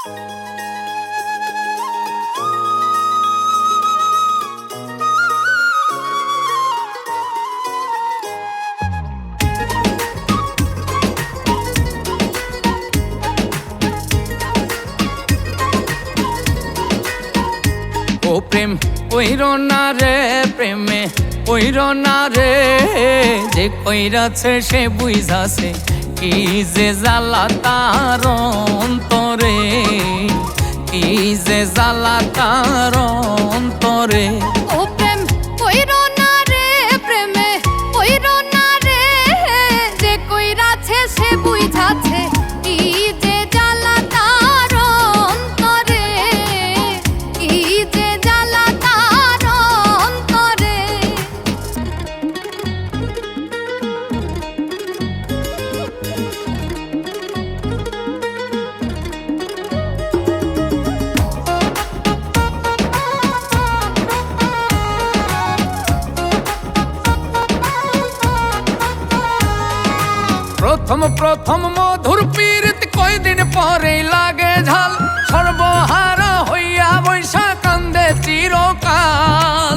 ও প্রেম কইরো না রে, প্রেমে কইরো না রে, যে কইরাছে সে বুঝাছে কি যে জ্বালা তার অন্তরে, কি যে জ্বালা তার অন্তরে। ও প্রেম কইরো না রে, প্রেমে কইরো না রে, যে কইরাছে সে বুঝাছে কি যে জ্বালা তার অন্তরে, কি যে জ্বালা তার অন্তরে। প্রথম প্রথম মধুর পীড়িত কয়দিন পরেই লাগে ঝাল, সর্বহারা হইয়া বৈশা কান্দে চিরকাল।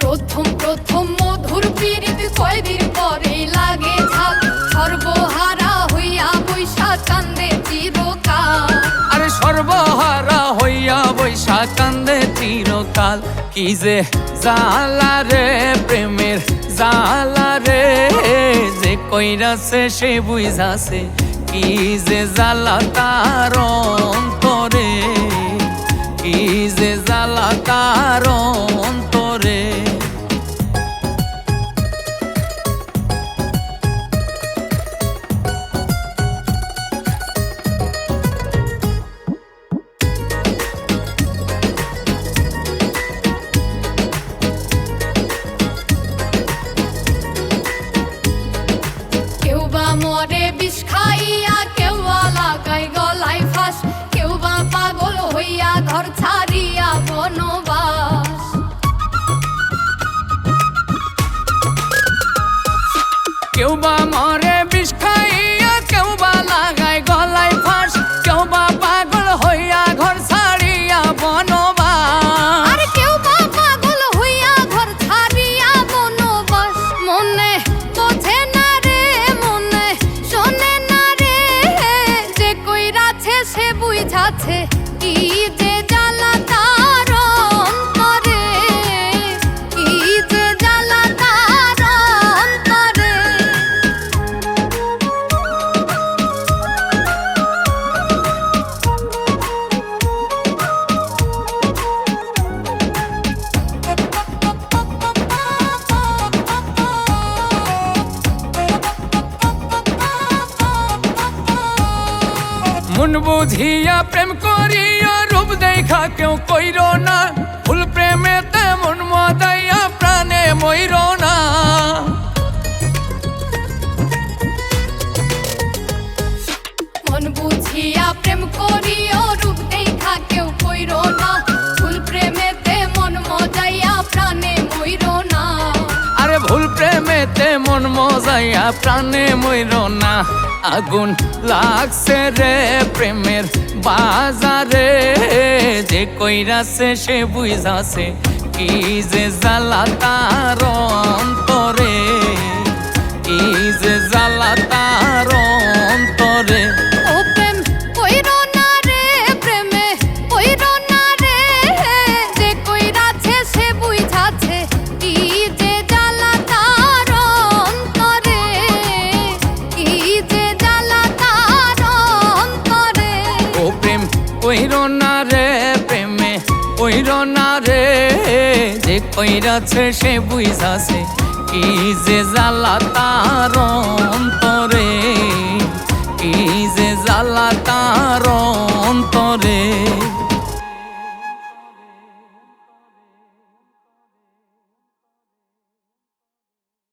প্রথম প্রথম মধুর পীড়িত কয়দিন পরেই লাগে ঝাল, সর্বহারা হইয়া বৈশা কান্দে চিরকাল। আরে সর্বহারা হইয়া বৈশা কান্দে চিরকাল। কি যে জ্বালা রে, প্রেমের জ্বালা রে, যে কইরাছে সে বুঝাছে কি যে জ্বালা তার অন্তরে, কি যে জ্বালা তার অন্তরে। কেউ বা মরে বিষ খাইয়া, কেউ বা লাগায় গলায় ফাঁস, কেউ বা পাগল হইয়া ঘর ছাড়িয়া বনবাস। কেউ বা মরে বিষ খাইয়া, কেউ বা লাগায় গলায় ফাঁস, কেউ বা পাগল হইয়া ঘর ছাড়িয়া বনবাস। আর কেউ বা পাগল হইয়া ঘর ছাড়িয়া বনবাস। মনে বোঝে না রে, মনে শোনে না রে, যে কইরাছে সে বুঝাছে কি যে জ্বালা তার অন্তরে, কি যে জ্বালা তার অন্তরে। মন বুঝিয়া প্রেম করিয়া, রূপ দেখা কেউ কইরো না, ফুল প্রেমেতে মন মদাইয়া প্রাণে মইরো না। মন বুঝিয়া প্রেম করিও, রূপ দেখা কেউ কইরো না, ফুল প্রেমেতে মন মজাইয়া প্রাণে মইরো না। আরে ভুল প্রেমেতে মন মজাইয়া প্রাণে মইরো না। আগুন লাগছে রে প্রেমের বাজারে, যে কইরাছে সে বুঝাছে কি যে জ্বালা তার অন্তরে, কি যে জ্বালা তার অন্তরে। ও প্রেম কইরো না রে, প্রেমে কইরো না রে, যে কইরাছে সে বুঝাছে কি যে জ্বালা তার অন্তরে, কি যে জ্বালা তার অন্তরে। ও প্রেম কইরো না রে, প্রেমে কইরো না রে, যে কইরাছে সে বুঝাছে কি যে জ্বালা তার অন্তরে, কি যে জ্বালা তার অন্তরে।